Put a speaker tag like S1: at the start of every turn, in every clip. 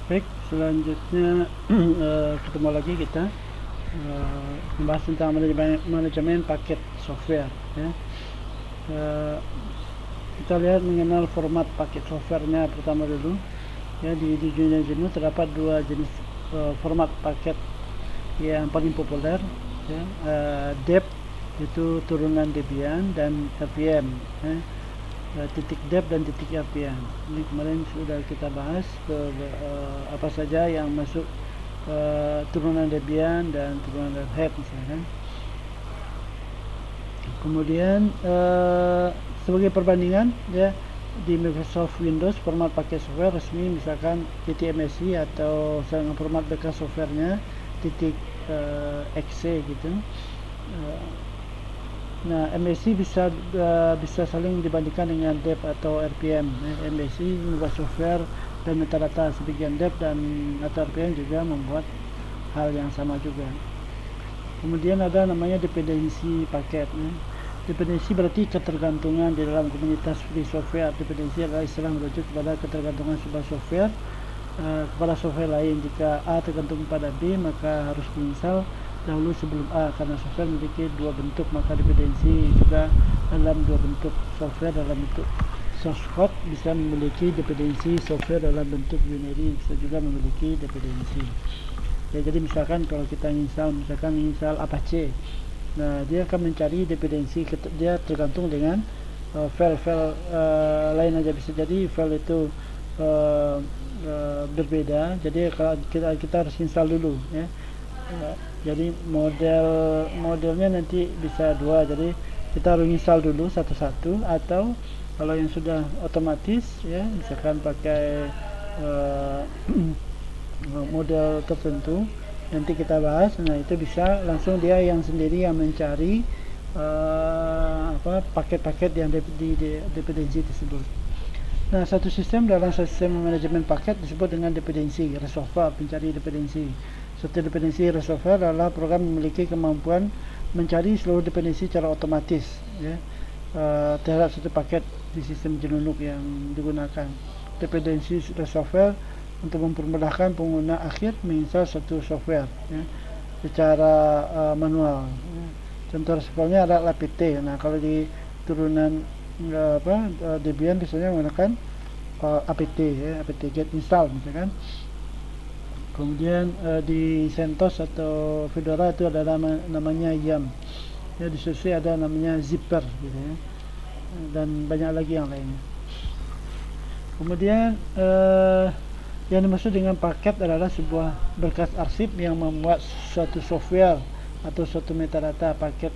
S1: Baik, selanjutnya ketemu lagi kita membahas tentang manajemen paket software. Ya. Eh, kita lihat mengenal format paket softwarenya pertama dulu. Ya, di dunia jenuh terdapat dua jenis format paket yang paling populer. Ya. Deb itu turunan Debian dan RPM. Ya. Titik dep dan titik RPM. Ini kemarin sudah kita bahas apa saja yang masuk turunan Debian dan turunan Red Hat misalkan. Kemudian sebagai perbandingan ya, di Microsoft Windows format paket software resmi misalkan .msc atau format bekas softwarenya .exe gitu. Nah, MSc bisa saling dibandingkan dengan deb atau RPM. MSc membuat software dan metadata, sebagian deb dan atau RPM juga membuat hal yang sama juga. Kemudian ada namanya dependensi paket. Dependensi berarti ketergantungan di dalam komunitas free software. Dependensi adalah istilah merujuk kepada ketergantungan sebuah software kepada software lain. Jika A tergantung pada B, maka harus diinstal dahulu sebelum A, karena software memiliki dua bentuk, maka dependensi juga dalam dua bentuk. Software dalam bentuk source code bisa memiliki dependensi, software dalam bentuk binary bisa juga memiliki dependensi. Ya, jadi misalkan kalau kita install Apache, nah dia akan mencari dependensi, dia tergantung dengan file-file lain aja. Bisa jadi file itu berbeda, jadi kalau kita harus install dulu ya. Jadi modelnya nanti bisa dua, jadi kita harus install dulu satu-satu, atau kalau yang sudah otomatis ya misalkan pakai model tertentu nanti kita bahas. Nah, itu bisa langsung dia yang sendiri yang mencari paket-paket yang di dependensi tersebut. Nah, satu sistem dalam sistem manajemen paket disebut dengan dependensi resolver, pencari dependensi. Suatu dependensi resolver adalah program yang memiliki kemampuan mencari seluruh dependensi secara otomatis ya, terhadap satu paket di sistem Linux yang digunakan. Dependensi resolver untuk mempermudahkan pengguna akhir menginstal satu software ya, secara manual. Contoh resolvernya adalah apt. Nah, kalau di turunan Debian biasanya menggunakan apt ya, apt-get install misalkan. Kemudian di CentOS atau Fedora itu ada namanya YAM ya, di SUSE ada namanya zipper gitu ya, dan banyak lagi yang lainnya. Kemudian yang dimaksud dengan paket adalah sebuah berkas arsip yang memuat suatu software atau suatu metadata. Paket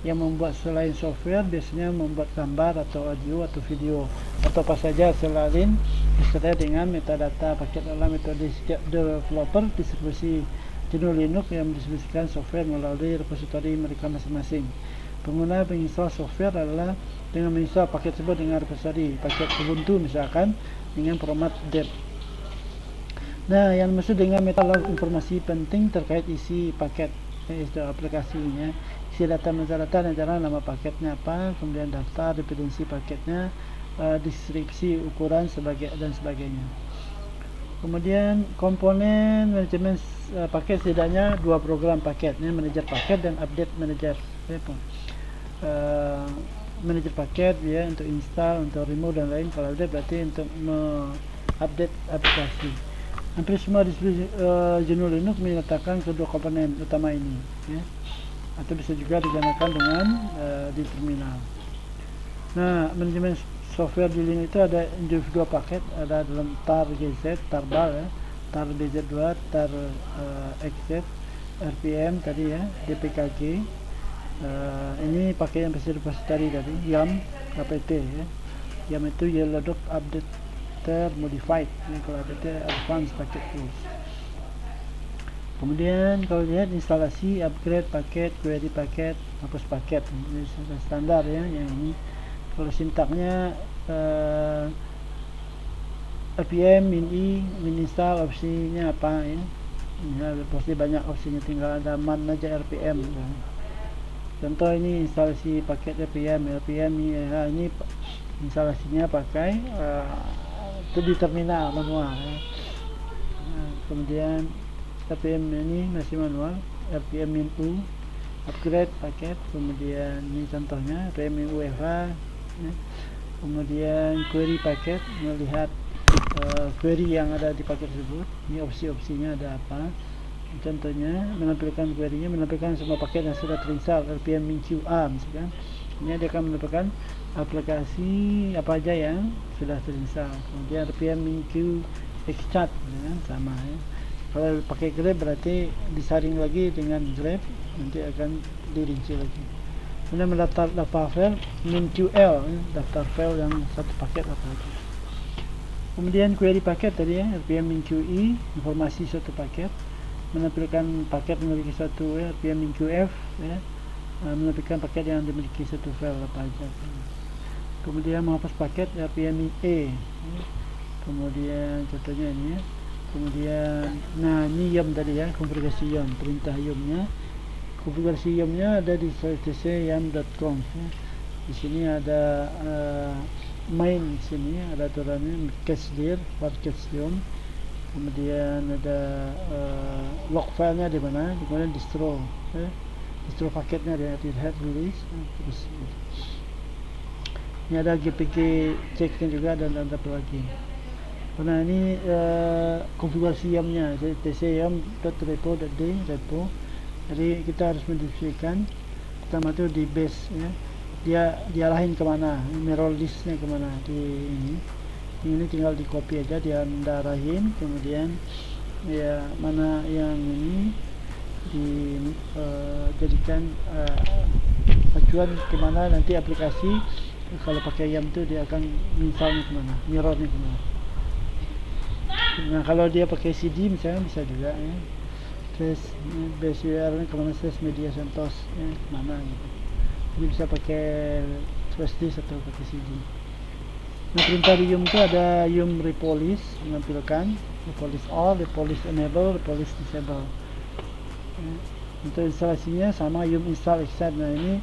S1: yang membuat selain software biasanya membuat gambar atau audio atau video atau apa saja selain beserta dengan metadata. Paket adalah metode setiap developer distribusi jenis Linux yang mendistribusikan software melalui repositori mereka masing-masing. Pengguna menginstal software adalah dengan menginstal paket tersebut dengan repositori. Paket Ubuntu misalkan dengan format deb. Nah, yang maksud dengan metadata informasi penting terkait isi paket aplikasinya. Isi data metadata adalah nama paketnya apa, kemudian daftar dependensi paketnya, deskripsi ukuran dan sebagainya. Kemudian komponen manajemen paket setidaknya dua program paketnya, manajer paket dan update manager. Manajer paket ya untuk install, untuk remove dan lain. Kalau update berarti untuk update aplikasi. Hampir semua distribusi GNU Linux menyertakan kedua komponen utama ini ya, atau bisa juga digunakan dengan di terminal. Nah, manajemen software di Linux itu ada individual paket, ada dalam tar gz, tarbal ya, tar bz2, tar xz, rpm tadi ya, dpkg. Ini pakai yang bisa repository tadi, YAM, apt ya. YAM itu yellow dog update modified ini, kalau apt advanced packet tools. Kemudian kalau lihat instalasi, upgrade paket, query paket, hapus paket, ini standar ya yang ini. Kalau sintaknya rpm min install, opsinya apa ya, pasti banyak opsinya, tinggal ada man aja rpm ya. Contoh ini instalasi paket rpm ini instalasinya pakai itu di terminal manual ya. kemudian RPM ini masih manual, RPM -u upgrade paket, kemudian ini contohnya RPM UEFA ya. Kemudian query paket, melihat query yang ada di paket tersebut. Ini opsi-opsinya ada apa, contohnya menampilkan query-nya, menampilkan semua paket yang sudah terinstall, RPM -a misalkan. Ini dia akan menampilkan aplikasi apa aja yang sudah terinstall. Kemudian RPM -extract ya, sama ya. Kalau pakai Grep berarti disaring lagi dengan Grep, nanti akan dirinci lagi. Kemudian mendaftar file -ql ya, daftar file yang satu paket apa aja. Kemudian query paket tadi ya, RPM -qe informasi suatu paket, menampilkan paket memiliki suatu RPM -qf ya, menampilkan paket yang dimiliki satu file apa aja. Kemudian menghapus paket RPM -e ya. Kemudian contohnya ini ya. Kemudian nah ini YUM tadi ya, konfigurasi YUM, perintah YUM-nya. Konfigurasi YUM-nya ada di yum.com ya. Di sini ada main, di sini ada aturannya cache dir, for cache YUM. Kemudian ada log filenya di mana, kemudian distro ya. Distro paketnya ada di head release terus. Ini ada gpg check-nya juga dan ada plugin. Nah ini konfigurasi YUM-nya, jadi tcym.repo.d repo. Jadi kita harus mendeskripsikan pertama itu di base ya, dia arahin kemana, mirror listnya kemana di ini tinggal di copy aja, dia arahin. Kemudian ya mana yang ini dijadikan acuan kemana nanti aplikasi kalau pakai YUM itu dia akan misalnya kemana, mirrornya kemana. Nah kalau dia pakai CD misalnya bisa juga ya, trace base URL kemana, trace media CentOS ya, kemana gitu. Ini bisa pakai flash disk atau pakai CD. Nah perintah di YUM itu ada YUM repolish, menampilkan repolish all, repolish enable, repolish disable ya. Untuk instalasinya sama YUM install extract. Nah ini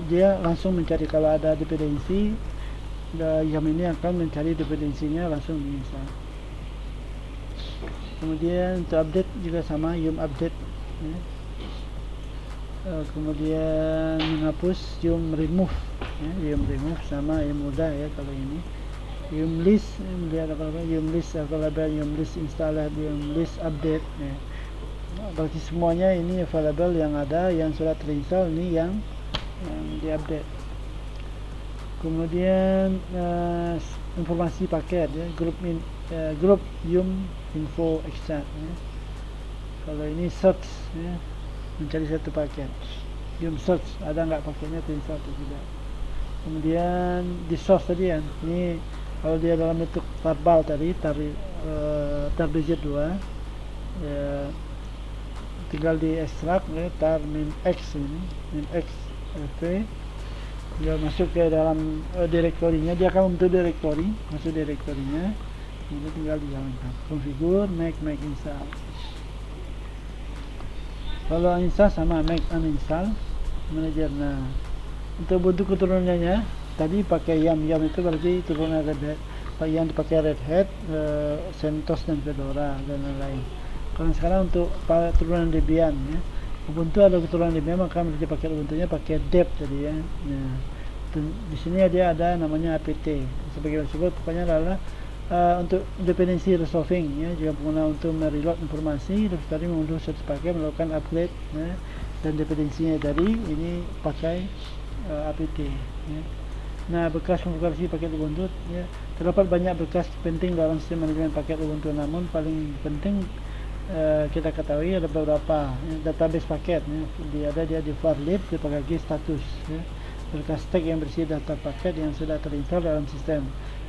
S1: dia langsung mencari kalau ada dependensi, YUM ini akan mencari dependensinya langsung diinstal. Kemudian untuk update juga sama YUM update ya. Kemudian menghapus YUM remove ya, YUM remove sama YUM mudah ya. Kalau ini YUM list, melihat apa YUM list available, YUM list installer, YUM list update ya. Berarti semuanya ini available yang ada, yang sudah terinstall ini yang diupdate. Kemudian informasi paket ya, grup YUM info extract ya. Kalau ini search ya, mencari satu paket, YUM search ada nggak paketnya terinstall atau tidak. Kemudian di source tadi ya, ini kalau dia dalam bentuk tarbal tadi tarbz2 ya, tinggal di ekstrak ya, tar -x ini -x v, dia masuk ke dalam direktorinya, dia akan membentuk direktori, masuk direktorinya. Ini tinggal dijalankan configure make install. Kalau uninstall sama make uninstall manager. Nah untuk bentuk keturunannya tadi pakai YUM itu berarti turunan Red Hat, yang dipakai Red Hat, CentOS dan Fedora dan lain-lain. Kalau sekarang untuk turunan Debian ya, Ubuntu ada keturunan Debian, maka mereka pakai Ubuntunya pakai dep tadi ya. Nah di sini dia ada namanya apt sebagai disebut, pokoknya adalah untuk dependency resolving ya, juga pengguna untuk mereload informasi, terus tadi mengunduh satu paket, melakukan upgrade ya, dan dependensinya tadi ini pakai apt ya. Nah bekas konfigurasi paket Ubuntu ya, terdapat banyak bekas penting dalam sistem manajemen paket Ubuntu, namun paling penting kita ketahui ada beberapa ya, database paket ya, dia di varlib, dipakai status ya, berkas tag yang berisi data paket yang sudah terinstall dalam sistem.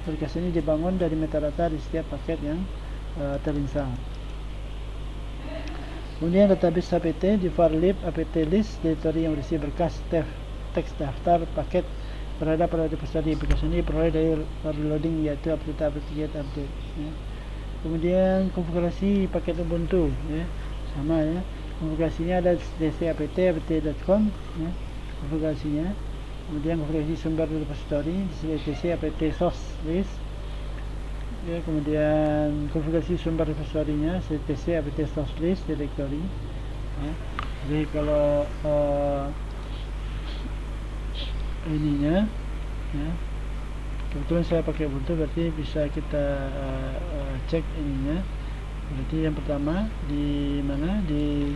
S1: Berkas ini dibangun dari metadata di setiap paket yang terinstall. Kemudian database apt di varlib apt list, direktori yang berisi berkas teks daftar paket berada pada repository. Berkas ini diperoleh dari reloading, yaitu update ya. Kemudian konfigurasi paket Ubuntu ya, sama ya, konfigurasinya ada di apt.com ya, konfigurasinya. Kemudian konfigurasi sumber repository di apt source list ya, kemudian konfigurasi sumber repositorinya ctc apt source list directory ya. Jadi kalau ininya ya, kebetulan saya pakai Ubuntu, berarti bisa kita cek ininya. Berarti yang pertama di mana, di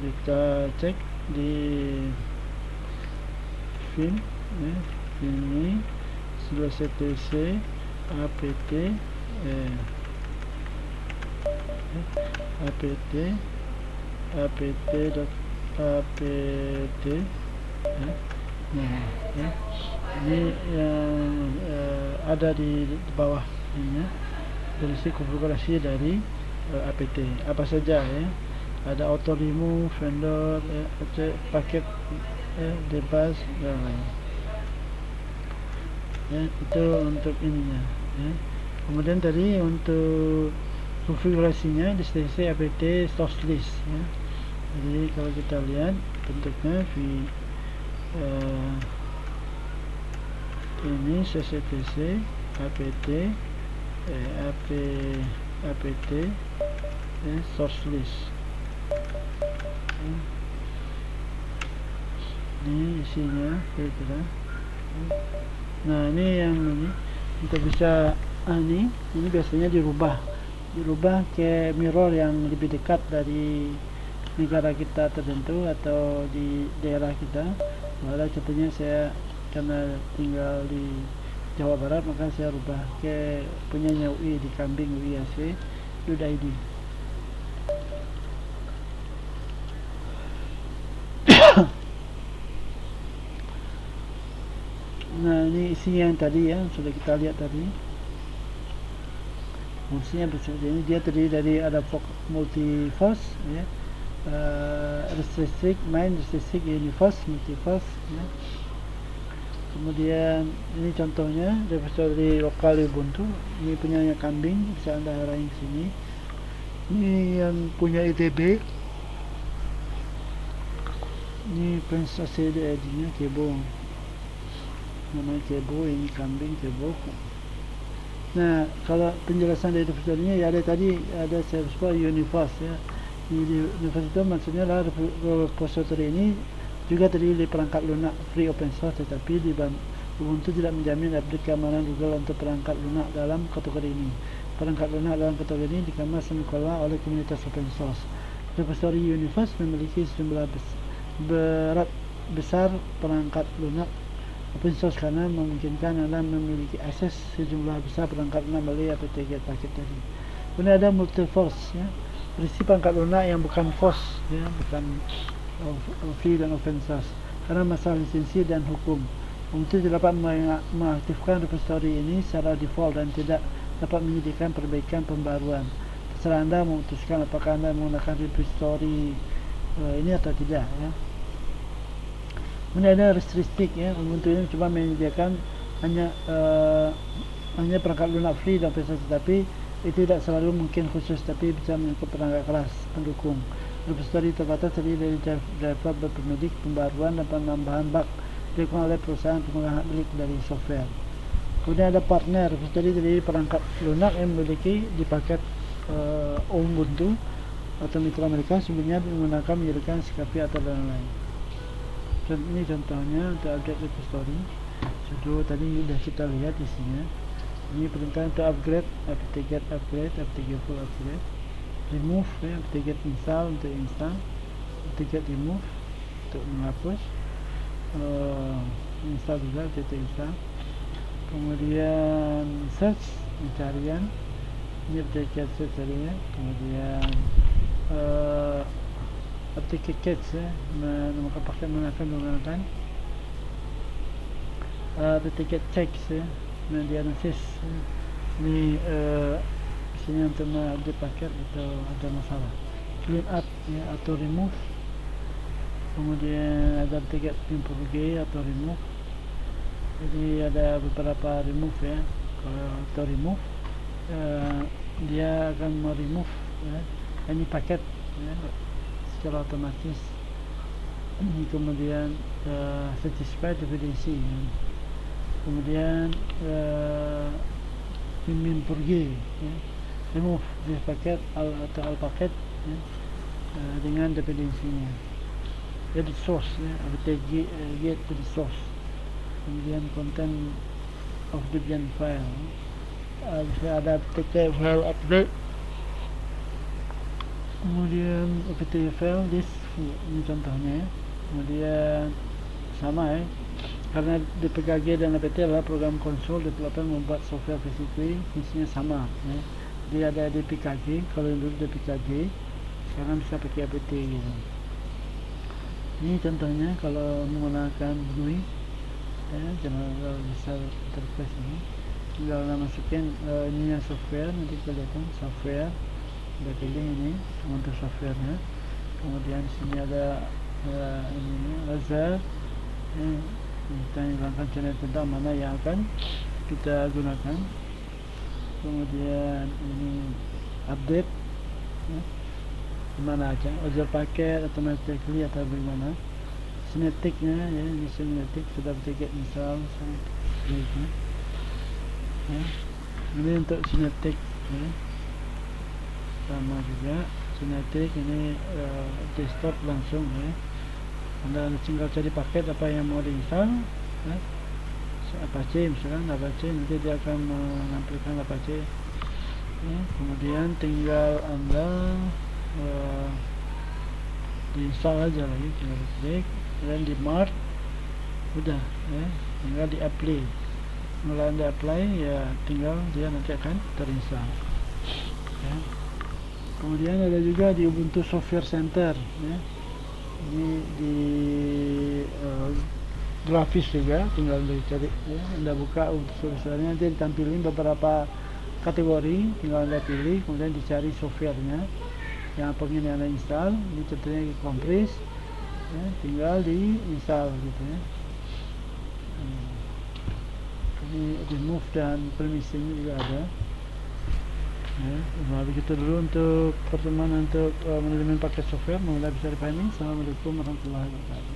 S1: kita cek di vim ya, ini sebelah ctc apt apt ya. Nah, ya. Ini yang ada di bawah ini ya. Berisi konfigurasi dari apt apa saja ya. Ada auto remove, vendor, paket, debug dan lain. Ya, itu untuk ininya. Ya. Kemudian tadi untuk konfigurasinya di ctc apt source list. Ya. Jadi kalau kita lihat bentuknya ini ctc apt source list. Ini isinya kira-kira. Nah, ini yang ini kita bisa ini biasanya dirubah ke mirror yang lebih dekat dari negara kita tertentu atau di daerah kita. Malah contohnya saya karena tinggal di Jawa Barat, maka saya rubah ke punyanya UI di Kambing UI AC .id. Nah, ini isinya yang tadi ya, sudah kita lihat tadi. Fungsinya seperti ini, dia terdiri dari ada multi-force ya, restrict main, restrict universe, multi-force ya. Kemudian ini contohnya repository lokal Ubuntu. Ini punyanya Kambing, bisa Anda arahin ke sini. Ini yang punya ITB. Ini Prince ACD-nya Kebo. Namanya Kebo, ini Kambing Kebo. Nah, kalau penjelasan dari repository-nya ya, ada tadi ada universe ya. Di universe itu maksudnya lah repository ini juga terdiri dari perangkat lunak free open source, tetapi di Ubuntu tidak menjamin update keamanan Google untuk perangkat lunak dalam kategori ini. Perangkat lunak dalam kategori ini dikemas semula oleh komunitas open source. Repository Universe memiliki sejumlah besar perangkat lunak open source karena memungkinkan Anda memiliki akses sejumlah besar perangkat lunak melalui apt-get paket tadi. Kemudian ada multi-force ya, berisi perangkat lunak yang bukan force ya, bukan free dan open source karena masalah lisensi dan hukum. Ubuntu tidak dapat mengaktifkan repository ini secara default dan tidak dapat menyediakan perbaikan pembaruan. Terserah Anda memutuskan apakah Anda menggunakan repository ini atau tidak ya. Kemudian ada restricted ya, Ubuntu ini cuma menyediakan hanya perangkat lunak free dan open source, tetapi itu tidak selalu mungkin khusus, tapi bisa mengikut perangkat keras pendukung. Repository terbatas terdiri dari driver berpemedik, pembaruan dan penambahan bug dilakukan oleh perusahaan pemegang hak milik dari software. Kemudian ada partner, repository terdiri perangkat lunak yang memiliki di paket Ubuntu atau mitra mereka sebelumnya menggunakan menyediakan Scapy atau lain-lain. Ini contohnya untuk update repository. Sudah tadi sudah kita lihat isinya. Ini perintah untuk upgrade, apt-get upgrade, apt-get full upgrade. Remove ya, apt-get install untuk install, apt-get remove untuk menghapus, install juga apt-get install. Kemudian search pencarian, ini apt-get search tadinya. Kemudian apt-get catch ya, maka pakai menggunakan apt-get checks ya, diagnosis ini sini untuk mengupdate paket atau ada masalah, clean up ya, atau remove. Kemudian ada apt-get improve atau remove. Jadi ada beberapa remove ya. Kalau auto remove dia akan remove ya, ini paket ya, secara otomatis. Kemudian satisfy dependency ya. Kemudian pergi ya. Remove this paket atau all paket ya, dengan dependensinya. Jadi source ya, get to the source, kemudian content of Debian file, bisa ada apt file update, kemudian apt file this, ini contohnya ya. Kemudian sama ya, karena DPKG dan apt adalah program konsol developer membuat software basically fungsinya sama ya. Jadi ada DPKG, kalau yang dulu DPKG sekarang bisa pakai apt gitu. Ini contohnya kalau menggunakan GUI ya, General User Interface ini tinggal masukin ininya software, nanti kelihatan software, kita pilih ini untuk softwarenya, kemudian di sini ada ini laser ya, kita hilangkan channel tentang mana yang akan kita gunakan, kemudian ini update ya, dimana aja, user paket automatically atau bagaimana, synapticnya ya, ini synaptic sudah kita install ya. Ini untuk synaptic ya, sama juga synaptic ini desktop langsung ya. Anda tinggal cari paket apa yang mau diinstal ya. Apache misalkan, Apache nanti dia akan menampilkan Apache ya. Kemudian tinggal Anda diinstal aja lagi, tinggal klik dan di mark, udah ya, tinggal di apply. Mulai Anda apply ya, tinggal dia nanti akan terinstall ya. Kemudian ada juga di Ubuntu Software Center ya, di grafis juga, tinggal dicari ya, Anda buka Ubuntu Software Center, nanti ditampilin beberapa kategori, tinggal Anda pilih, kemudian dicari softwarenya yang pengen Anda install. Ini contohnya kompres ya, tinggal di install gitu ya. Ini remove dan permission juga ada ya. Nah, begitu dulu untuk pertemuan untuk manajemen paket software. Mudah bisa dipahami. Assalamualaikum warahmatullahi wabarakatuh.